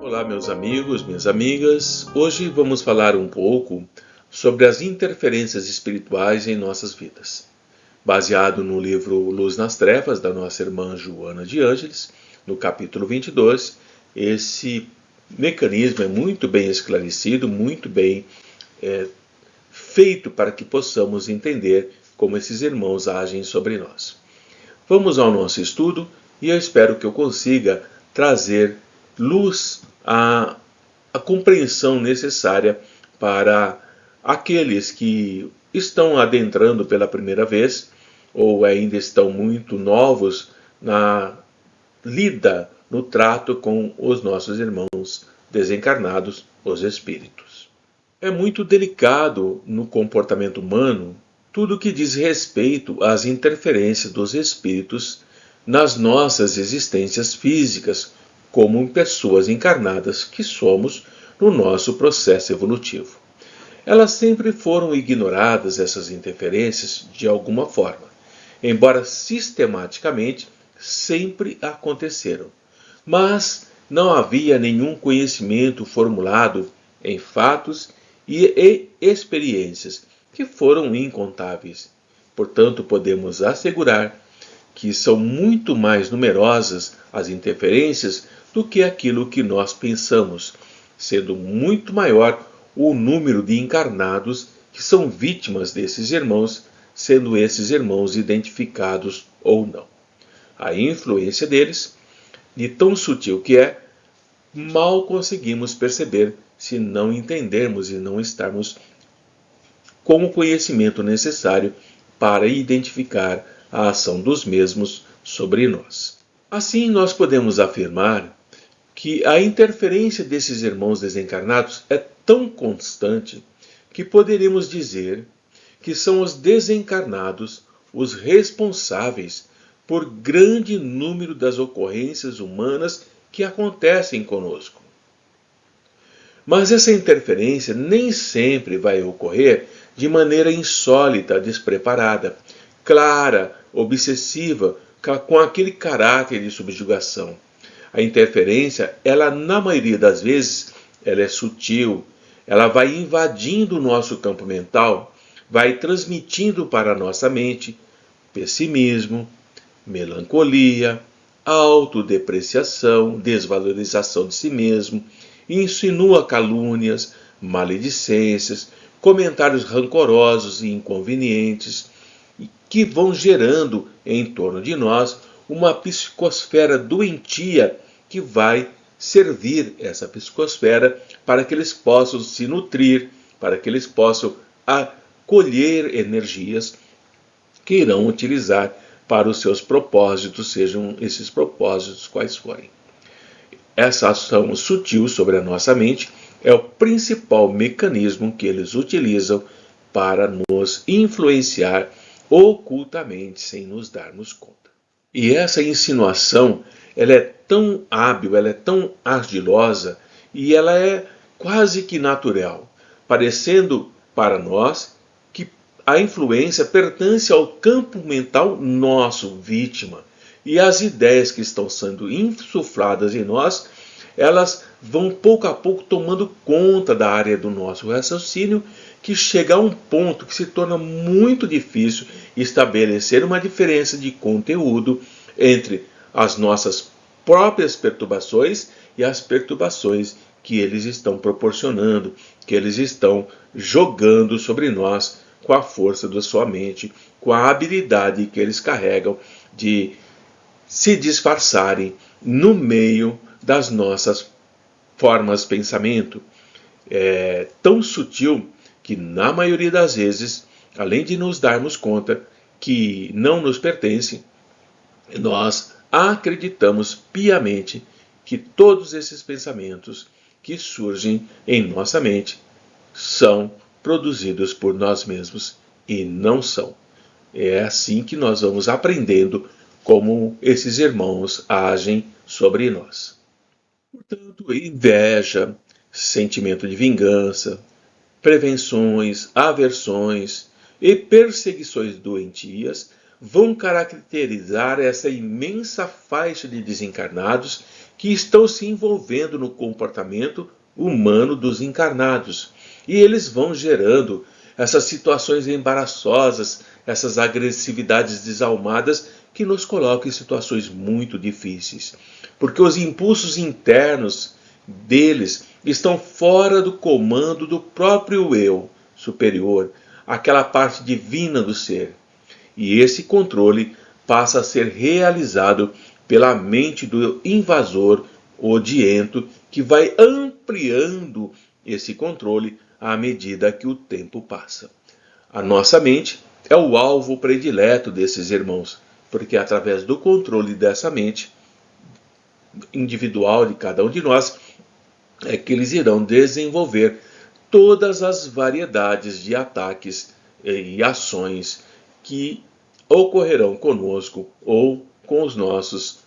Olá, meus amigos, minhas amigas. Hoje vamos falar um pouco sobre as interferências espirituais em nossas vidas. Baseado no livro Luz nas Trevas, da nossa irmã Joana de Ângeles, no capítulo 22, esse mecanismo é muito bem esclarecido, muito bem feito para que possamos entender como esses irmãos agem sobre nós. Vamos ao nosso estudo e eu espero que eu consiga trazer luz à compreensão necessária para aqueles que estão adentrando pela primeira vez ou ainda estão muito novos na lida, no trato com os nossos irmãos desencarnados, os espíritos. É muito delicado no comportamento humano tudo que diz respeito às interferências dos espíritos nas nossas existências físicas, como pessoas encarnadas que somos no nosso processo evolutivo. Elas sempre foram ignoradas, essas interferências, de alguma forma, embora sistematicamente sempre aconteceram. Mas não havia nenhum conhecimento formulado em fatos e experiências que foram incontáveis. Portanto, podemos assegurar que são muito mais numerosas as interferências do que aquilo que nós pensamos, sendo muito maior o número de encarnados que são vítimas desses irmãos, sendo esses irmãos identificados ou não. A influência deles, de tão sutil que é, mal conseguimos perceber se não entendermos e não estarmos com o conhecimento necessário para identificar a ação dos mesmos sobre nós. Assim, nós podemos afirmar que a interferência desses irmãos desencarnados é tão constante que poderíamos dizer que são os desencarnados os responsáveis por grande número das ocorrências humanas que acontecem conosco. Mas essa interferência nem sempre vai ocorrer de maneira insólita, despreparada, clara, obsessiva, com aquele caráter de subjugação. A interferência, ela na maioria das vezes, ela é sutil, ela vai invadindo o nosso campo mental, vai transmitindo para a nossa mente pessimismo, melancolia, autodepreciação, desvalorização de si mesmo, insinua calúnias, maledicências, comentários rancorosos e inconvenientes, que vão gerando em torno de nós uma psicosfera doentia que vai servir essa psicosfera para que eles possam se nutrir, para que eles possam acolher energias que irão utilizar para os seus propósitos, sejam esses propósitos quais forem. Essa ação sutil sobre a nossa mente é o principal mecanismo que eles utilizam para nos influenciar ocultamente sem nos darmos conta. E essa insinuação, ela é tão hábil, ela é tão ardilosa e ela é quase que natural, parecendo para nós que a influência pertence ao campo mental nosso, vítima. E as ideias que estão sendo insufladas em nós, elas vão pouco a pouco tomando conta da área do nosso raciocínio, que chega a um ponto que se torna muito difícil estabelecer uma diferença de conteúdo entre as nossas próprias perturbações e as perturbações que eles estão proporcionando, que eles estão jogando sobre nós com a força da sua mente, com a habilidade que eles carregam de se disfarçarem no meio das nossas formas de pensamento. É tão sutil que, na maioria das vezes, além de nos darmos conta que não nos pertence, nós acreditamos piamente que todos esses pensamentos que surgem em nossa mente são produzidos por nós mesmos e não são. É assim que nós vamos aprendendo como esses irmãos agem sobre nós. Portanto, inveja, sentimento de vingança, prevenções, aversões e perseguições doentias vão caracterizar essa imensa faixa de desencarnados que estão se envolvendo no comportamento humano dos encarnados. E eles vão gerando essas situações embaraçosas, essas agressividades desalmadas que nos colocam em situações muito difíceis. Porque os impulsos internos deles estão fora do comando do próprio eu superior, aquela parte divina do ser. E esse controle passa a ser realizado pela mente do invasor odiento, que vai ampliando esse controle à medida que o tempo passa. A nossa mente é o alvo predileto desses irmãos, porque é através do controle dessa mente individual de cada um de nós é que eles irão desenvolver todas as variedades de ataques e ações que ocorrerão conosco ou com os nossos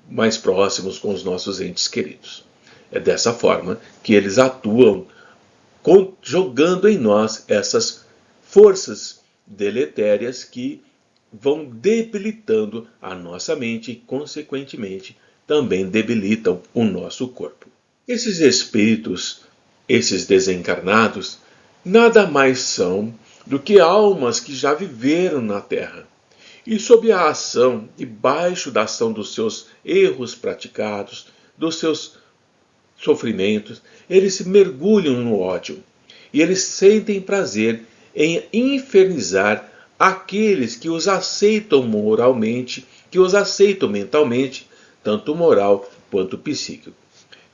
mais próximos, com os nossos entes queridos. É dessa forma que eles atuam, jogando em nós essas forças deletérias que vão debilitando a nossa mente e, consequentemente, também debilitam o nosso corpo. Esses espíritos, esses desencarnados, nada mais são do que almas que já viveram na Terra. E sob a ação, debaixo da ação dos seus erros praticados, dos seus sofrimentos, eles se mergulham no ódio. E eles sentem prazer em infernizar aqueles que os aceitam moralmente, que os aceitam mentalmente, tanto moral quanto psíquico.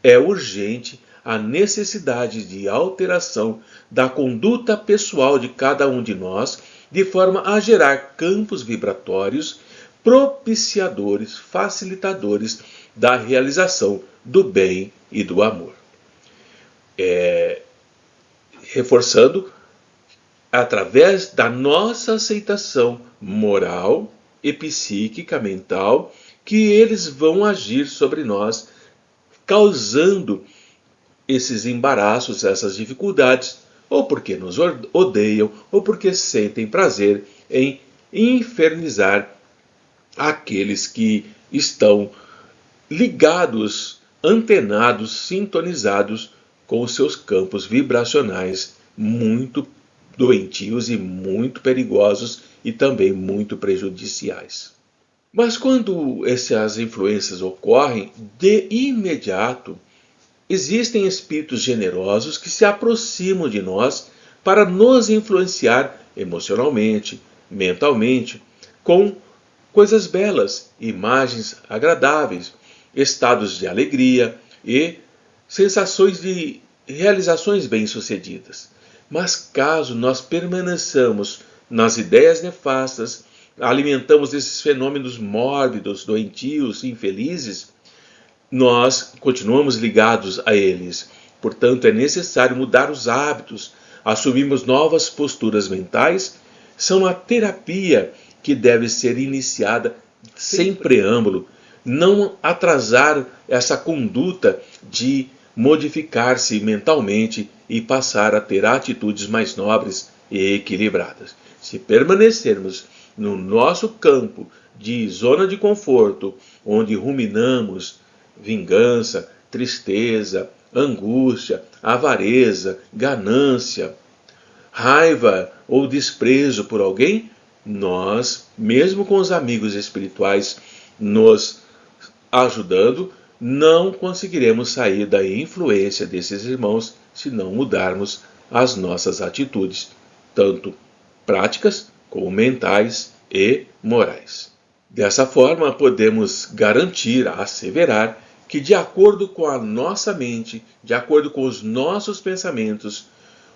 É urgente a necessidade de alteração da conduta pessoal de cada um de nós, de forma a gerar campos vibratórios propiciadores, facilitadores da realização do bem e do amor. Reforçando, através da nossa aceitação moral e psíquica, mental, que eles vão agir sobre nós, causando esses embaraços, essas dificuldades, ou porque nos odeiam, ou porque sentem prazer em infernizar aqueles que estão ligados, antenados, sintonizados com os seus campos vibracionais muito doentios e muito perigosos e também muito prejudiciais. Mas quando essas influências ocorrem, de imediato, existem espíritos generosos que se aproximam de nós para nos influenciar emocionalmente, mentalmente, com coisas belas, imagens agradáveis, estados de alegria e sensações de realizações bem-sucedidas. Mas caso nós permaneçamos nas ideias nefastas, alimentamos esses fenômenos mórbidos, doentios, infelizes, nós continuamos ligados a eles. Portanto, é necessário mudar os hábitos, assumirmos novas posturas mentais. São a terapia que deve ser iniciada sem preâmbulo, não atrasar essa conduta de modificar-se mentalmente e passar a ter atitudes mais nobres e equilibradas. Se permanecermos no nosso campo de zona de conforto, onde ruminamos vingança, tristeza, angústia, avareza, ganância, raiva ou desprezo por alguém, nós, mesmo com os amigos espirituais nos ajudando, não conseguiremos sair da influência desses irmãos se não mudarmos as nossas atitudes, tanto práticas como mentais e morais. Dessa forma, podemos garantir, asseverar, que de acordo com a nossa mente, de acordo com os nossos pensamentos,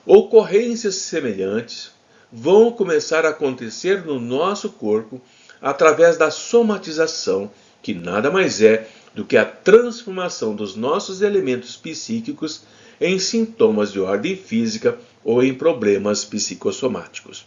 ocorrências semelhantes vão começar a acontecer no nosso corpo através da somatização, que nada mais é do que a transformação dos nossos elementos psíquicos em sintomas de ordem física ou em problemas psicossomáticos.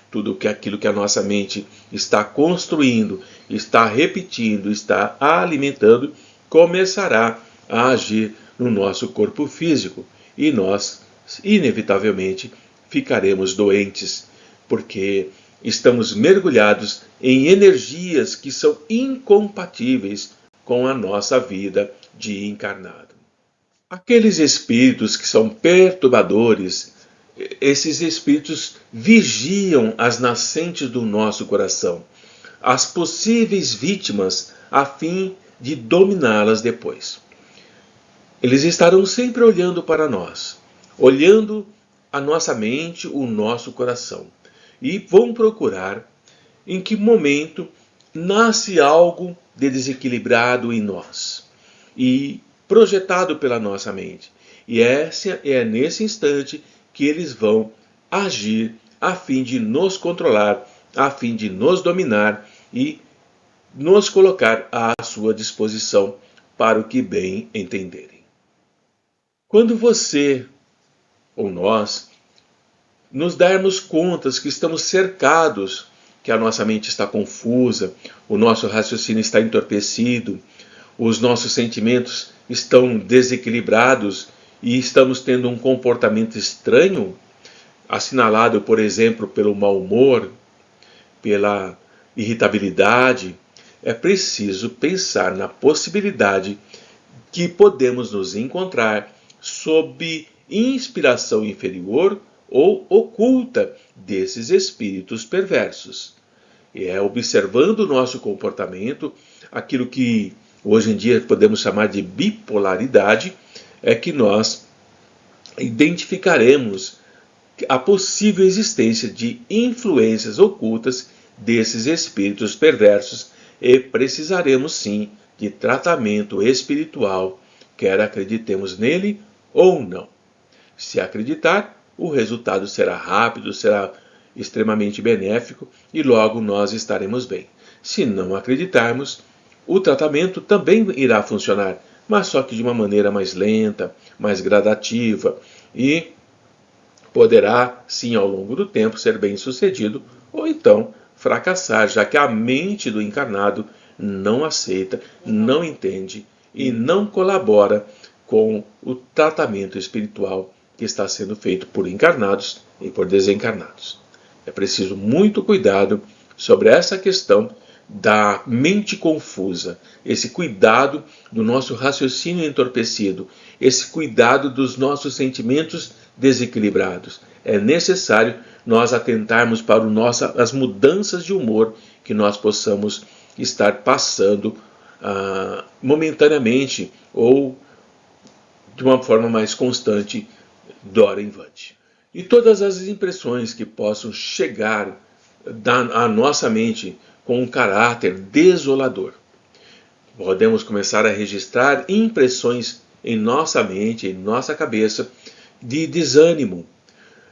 Tudo aquilo que a nossa mente está construindo, está repetindo, está alimentando, começará a agir no nosso corpo físico e nós, inevitavelmente, ficaremos doentes, porque estamos mergulhados em energias que são incompatíveis com a nossa vida de encarnado. Aqueles espíritos que são perturbadores, esses espíritos vigiam as nascentes do nosso coração, as possíveis vítimas, a fim de dominá-las depois. Eles estarão sempre olhando para nós, olhando a nossa mente, o nosso coração, e vão procurar em que momento nasce algo de desequilibrado em nós e projetado pela nossa mente. E é nesse instante que eles vão agir a fim de nos controlar, a fim de nos dominar e nos colocar à sua disposição para o que bem entenderem. Quando você ou nós nos darmos contas que estamos cercados, que a nossa mente está confusa, o nosso raciocínio está entorpecido, os nossos sentimentos estão desequilibrados e estamos tendo um comportamento estranho, assinalado, por exemplo, pelo mau humor, pela irritabilidade, é preciso pensar na possibilidade que podemos nos encontrar sob inspiração inferior ou oculta desses espíritos perversos. E é observando o nosso comportamento, aquilo que hoje em dia podemos chamar de bipolaridade, é que nós identificaremos a possível existência de influências ocultas desses espíritos perversos e precisaremos sim de tratamento espiritual, quer acreditemos nele ou não. Se acreditar, o resultado será rápido, será extremamente benéfico e logo nós estaremos bem. Se não acreditarmos, o tratamento também irá funcionar, mas só que de uma maneira mais lenta, mais gradativa e poderá, sim, ao longo do tempo ser bem sucedido ou então fracassar, já que a mente do encarnado não aceita, não entende e não colabora com o tratamento espiritual que está sendo feito por encarnados e por desencarnados. É preciso muito cuidado sobre essa questão da mente confusa, esse cuidado do nosso raciocínio entorpecido, esse cuidado dos nossos sentimentos desequilibrados. É necessário nós atentarmos para as mudanças de humor que nós possamos estar passando momentaneamente ou de uma forma mais constante doravante. E todas as impressões que possam chegar à nossa mente com um caráter desolador. Podemos começar a registrar impressões em nossa mente, em nossa cabeça, de desânimo,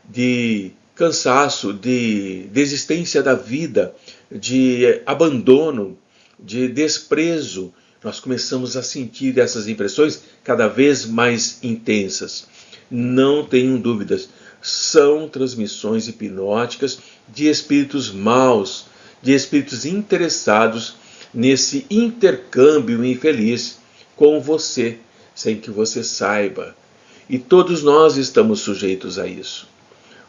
de cansaço, de desistência da vida, de abandono, de desprezo. Nós começamos a sentir essas impressões cada vez mais intensas. Não tenham dúvidas, são transmissões hipnóticas de espíritos maus, de espíritos interessados nesse intercâmbio infeliz com você, sem que você saiba. E todos nós estamos sujeitos a isso.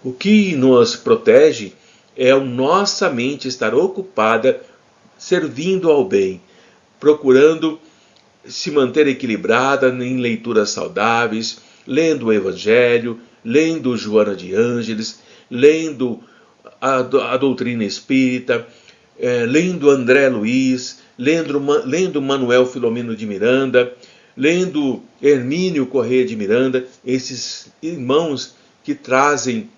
O que nos protege é a nossa mente estar ocupada servindo ao bem, procurando se manter equilibrada em leituras saudáveis, lendo o Evangelho, lendo Joana de Ângeles, lendo a doutrina espírita, lendo André Luiz, lendo Manuel Filomeno de Miranda, lendo Hermínio Corrêa de Miranda, esses irmãos que trazem,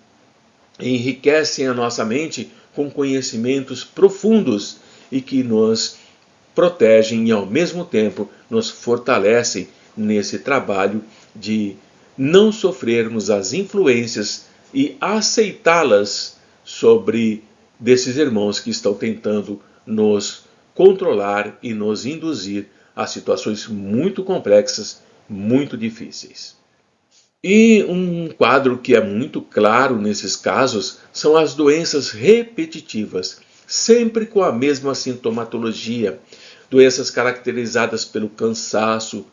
enriquecem a nossa mente com conhecimentos profundos e que nos protegem e ao mesmo tempo nos fortalecem nesse trabalho de não sofrermos as influências e aceitá-las sobre desses irmãos que estão tentando nos controlar e nos induzir a situações muito complexas, muito difíceis. E um quadro que é muito claro nesses casos são as doenças repetitivas, sempre com a mesma sintomatologia, doenças caracterizadas pelo cansaço,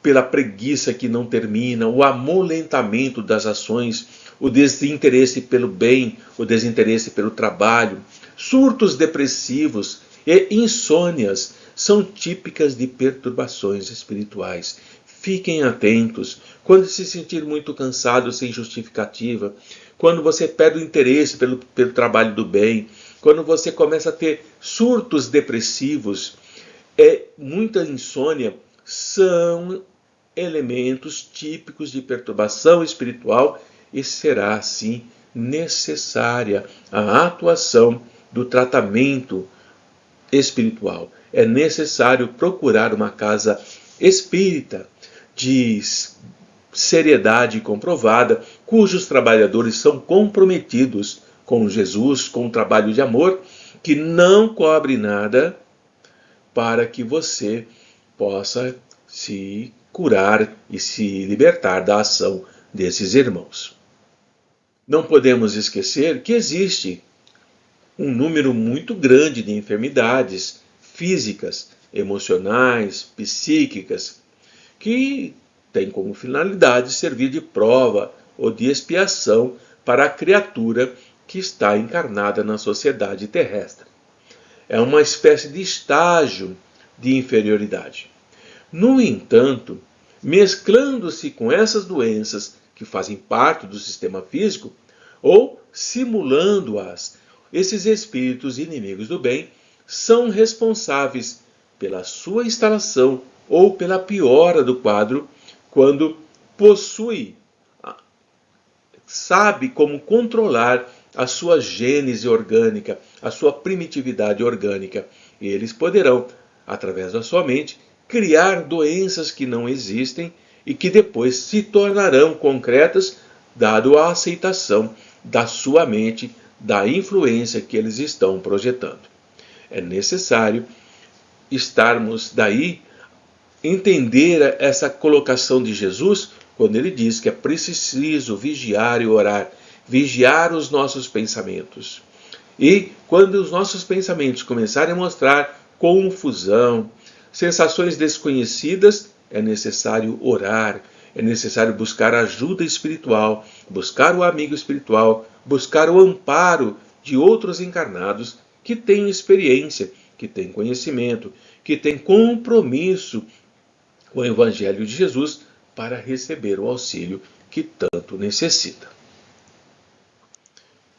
pela preguiça que não termina, o amolentamento das ações, o desinteresse pelo bem, o desinteresse pelo trabalho, surtos depressivos e insônias são típicas de perturbações espirituais. Fiquem atentos. Quando se sentir muito cansado sem justificativa, quando você perde o interesse pelo trabalho do bem, quando você começa a ter surtos depressivos, muita insônia, são elementos típicos de perturbação espiritual e será, assim, necessária a atuação do tratamento espiritual. É necessário procurar uma casa espírita de seriedade comprovada, cujos trabalhadores são comprometidos com Jesus, com um trabalho de amor, que não cobre nada para que você possa se curar e se libertar da ação desses irmãos. Não podemos esquecer que existe um número muito grande de enfermidades físicas, emocionais, psíquicas, que têm como finalidade servir de prova ou de expiação para a criatura que está encarnada na sociedade terrestre. É uma espécie de estágio de inferioridade. No entanto, mesclando-se com essas doenças que fazem parte do sistema físico, ou simulando-as, esses espíritos inimigos do bem são responsáveis pela sua instalação ou pela piora do quadro quando sabe como controlar a sua gênese orgânica, a sua primitividade orgânica. E eles poderão, através da sua mente, criar doenças que não existem e que depois se tornarão concretas, dado a aceitação da sua mente, da influência que eles estão projetando. É necessário estarmos daí, entender essa colocação de Jesus, quando ele diz que é preciso vigiar e orar, vigiar os nossos pensamentos. E quando os nossos pensamentos começarem a mostrar confusão, sensações desconhecidas, é necessário orar, é necessário buscar ajuda espiritual, buscar o amigo espiritual, buscar o amparo de outros encarnados que têm experiência, que têm conhecimento, que têm compromisso com o Evangelho de Jesus para receber o auxílio que tanto necessita.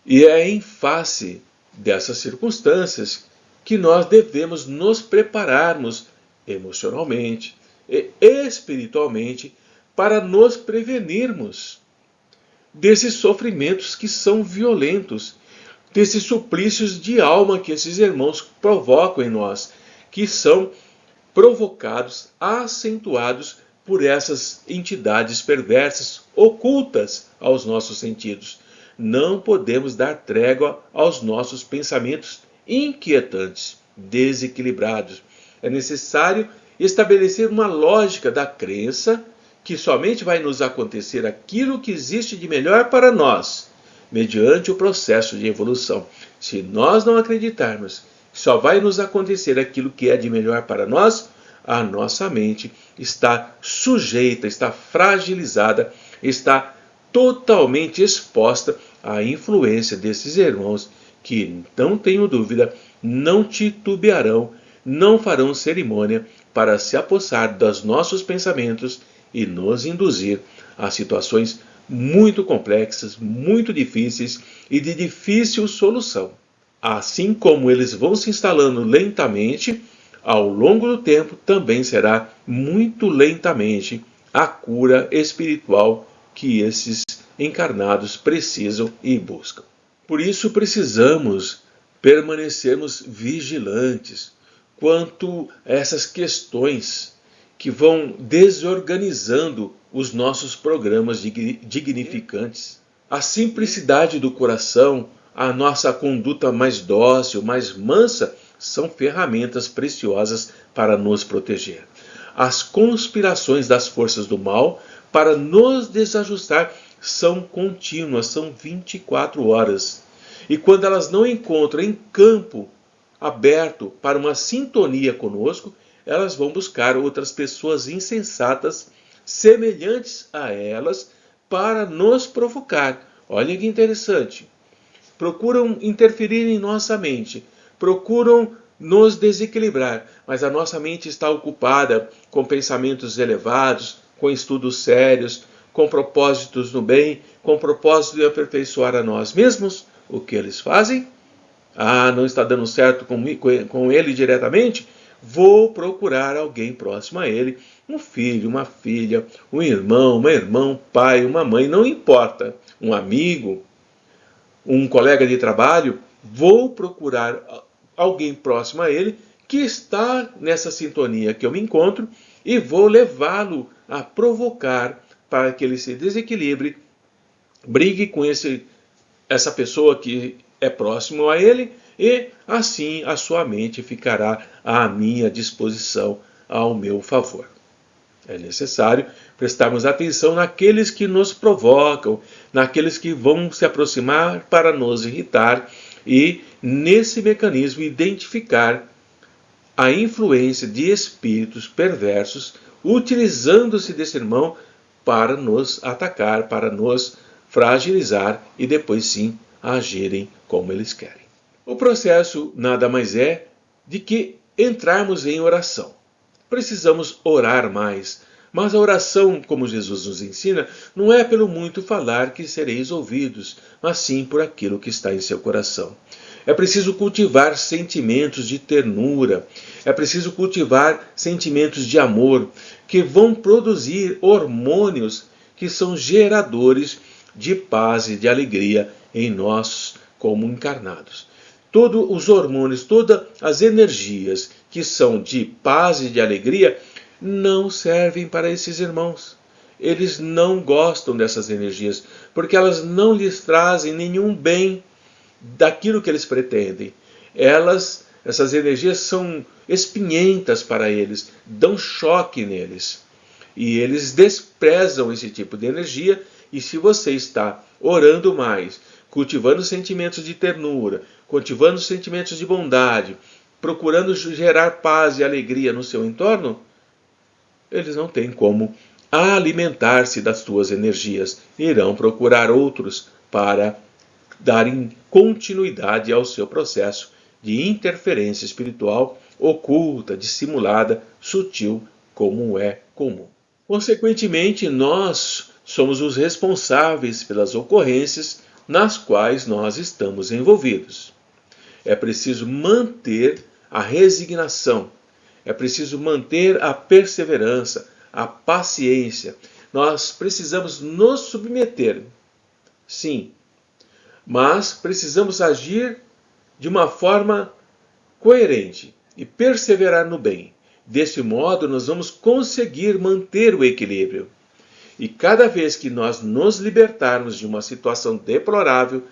E é em face dessas circunstâncias que nós devemos nos prepararmos emocionalmente e espiritualmente para nos prevenirmos desses sofrimentos que são violentos, desses suplícios de alma que esses irmãos provocam em nós, que são provocados, acentuados por essas entidades perversas, ocultas aos nossos sentidos. Não podemos dar trégua aos nossos pensamentos inquietantes, desequilibrados. É necessário estabelecer uma lógica da crença que somente vai nos acontecer aquilo que existe de melhor para nós, mediante o processo de evolução. Se nós não acreditarmos que só vai nos acontecer aquilo que é de melhor para nós, a nossa mente está sujeita, está fragilizada, está totalmente exposta à influência desses irmãos que, não tenho dúvida, não titubearão, não farão cerimônia para se apossar dos nossos pensamentos e nos induzir a situações muito complexas, muito difíceis e de difícil solução. Assim como eles vão se instalando lentamente, ao longo do tempo também será muito lentamente a cura espiritual que esses encarnados precisam e buscam. Por isso precisamos permanecermos vigilantes quanto a essas questões que vão desorganizando os nossos programas dignificantes. A simplicidade do coração, a nossa conduta mais dócil, mais mansa, são ferramentas preciosas para nos proteger. As conspirações das forças do mal para nos desajustar são contínuas, são 24 horas. E quando elas não encontram em campo aberto para uma sintonia conosco, elas vão buscar outras pessoas insensatas, semelhantes a elas, para nos provocar, Olha que interessante. Procuram interferir em nossa mente, procuram nos desequilibrar, mas a nossa mente está ocupada com pensamentos elevados, com estudos sérios, com propósitos no bem, com propósito de aperfeiçoar a nós mesmos. O que eles fazem? Não está dando certo com ele diretamente? Vou procurar alguém próximo a ele, um filho, uma filha, um irmão, uma irmã, um pai, uma mãe, não importa, um amigo, um colega de trabalho. Vou procurar alguém próximo a ele que está nessa sintonia que eu me encontro e vou levá-lo a provocar para que ele se desequilibre, brigue com essa pessoa que é próximo a ele, e assim a sua mente ficará à minha disposição, ao meu favor. É necessário prestarmos atenção naqueles que nos provocam, naqueles que vão se aproximar para nos irritar, e nesse mecanismo identificar a influência de espíritos perversos utilizando-se desse irmão para nos atacar, para nos fragilizar e depois sim agirem como eles querem. O processo nada mais é de que entrarmos em oração. Precisamos orar mais, mas a oração, como Jesus nos ensina, não é pelo muito falar que sereis ouvidos, mas sim por aquilo que está em seu coração. É preciso cultivar sentimentos de ternura, é preciso cultivar sentimentos de amor, que vão produzir hormônios que são geradores de paz e de alegria em nós como encarnados. Todos os hormônios, todas as energias que são de paz e de alegria não servem para esses irmãos. Eles não gostam dessas energias, porque elas não lhes trazem nenhum bem daquilo que eles pretendem. Essas energias são espinhentas para eles, dão choque neles. E eles desprezam esse tipo de energia, e se você está orando mais, cultivando sentimentos de ternura, cultivando sentimentos de bondade, procurando gerar paz e alegria no seu entorno, eles não têm como alimentar-se das suas energias. Irão procurar outros para darem continuidade ao seu processo de interferência espiritual oculta, dissimulada, sutil, como é comum. Consequentemente, nós somos os responsáveis pelas ocorrências nas quais nós estamos envolvidos. É preciso manter a resignação, é preciso manter a perseverança, a paciência. Nós precisamos nos submeter, sim, mas precisamos agir de uma forma coerente e perseverar no bem. Desse modo, nós vamos conseguir manter o equilíbrio. E cada vez que nós nos libertarmos de uma situação deplorável,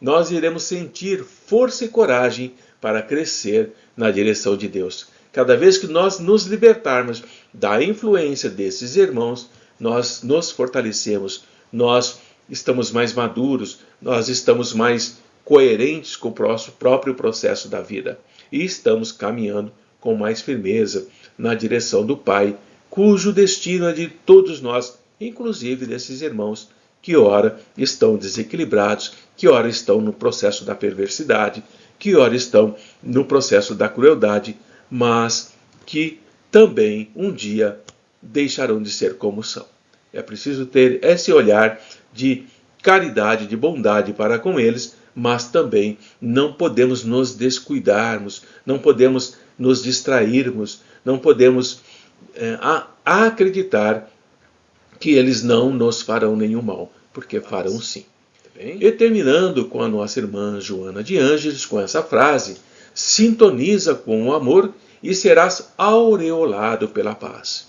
nós iremos sentir força e coragem para crescer na direção de Deus. Cada vez que nós nos libertarmos da influência desses irmãos, nós nos fortalecemos, nós estamos mais maduros, nós estamos mais coerentes com o nosso próprio processo da vida e estamos caminhando com mais firmeza na direção do Pai, cujo destino é de todos nós, inclusive desses irmãos que ora estão desequilibrados, que ora estão no processo da perversidade, que ora estão no processo da crueldade, mas que também um dia deixarão de ser como são. É preciso ter esse olhar de caridade, de bondade para com eles, mas também não podemos nos descuidarmos, não podemos nos distrairmos, não podemos acreditar que eles não nos farão nenhum mal, porque farão sim. E terminando com a nossa irmã Joana de Ângeles, com essa frase: sintoniza com o amor e serás aureolado pela paz.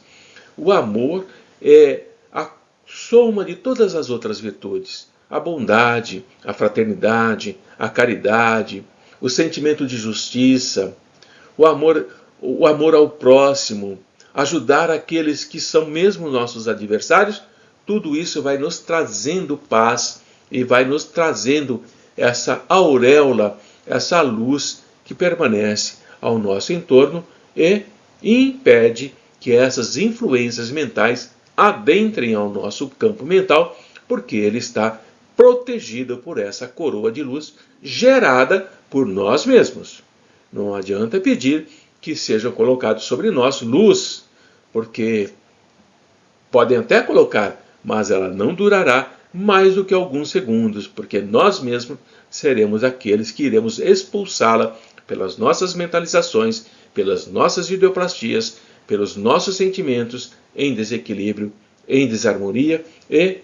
O amor é a soma de todas as outras virtudes. A bondade, a fraternidade, a caridade, o sentimento de justiça, o amor ao próximo, ajudar aqueles que são mesmo nossos adversários, tudo isso vai nos trazendo paz e vai nos trazendo essa auréola, essa luz que permanece ao nosso entorno e impede que essas influências mentais adentrem ao nosso campo mental, porque ele está protegida por essa coroa de luz gerada por nós mesmos. Não adianta pedir que seja colocado sobre nós luz, porque podem até colocar, mas ela não durará mais do que alguns segundos, porque nós mesmos seremos aqueles que iremos expulsá-la pelas nossas mentalizações, pelas nossas ideoplastias, pelos nossos sentimentos em desequilíbrio, em desarmonia e,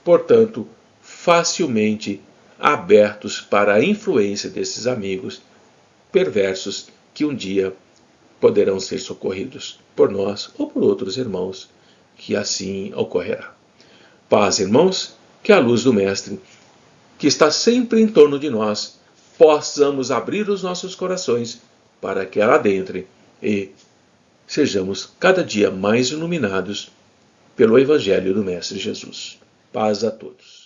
portanto, facilmente abertos para a influência desses amigos perversos que um dia poderão ser socorridos por nós ou por outros irmãos, que assim ocorrerá. Paz, irmãos, que a luz do Mestre, que está sempre em torno de nós, possamos abrir os nossos corações para que ela adentre e sejamos cada dia mais iluminados pelo Evangelho do Mestre Jesus. Paz a todos.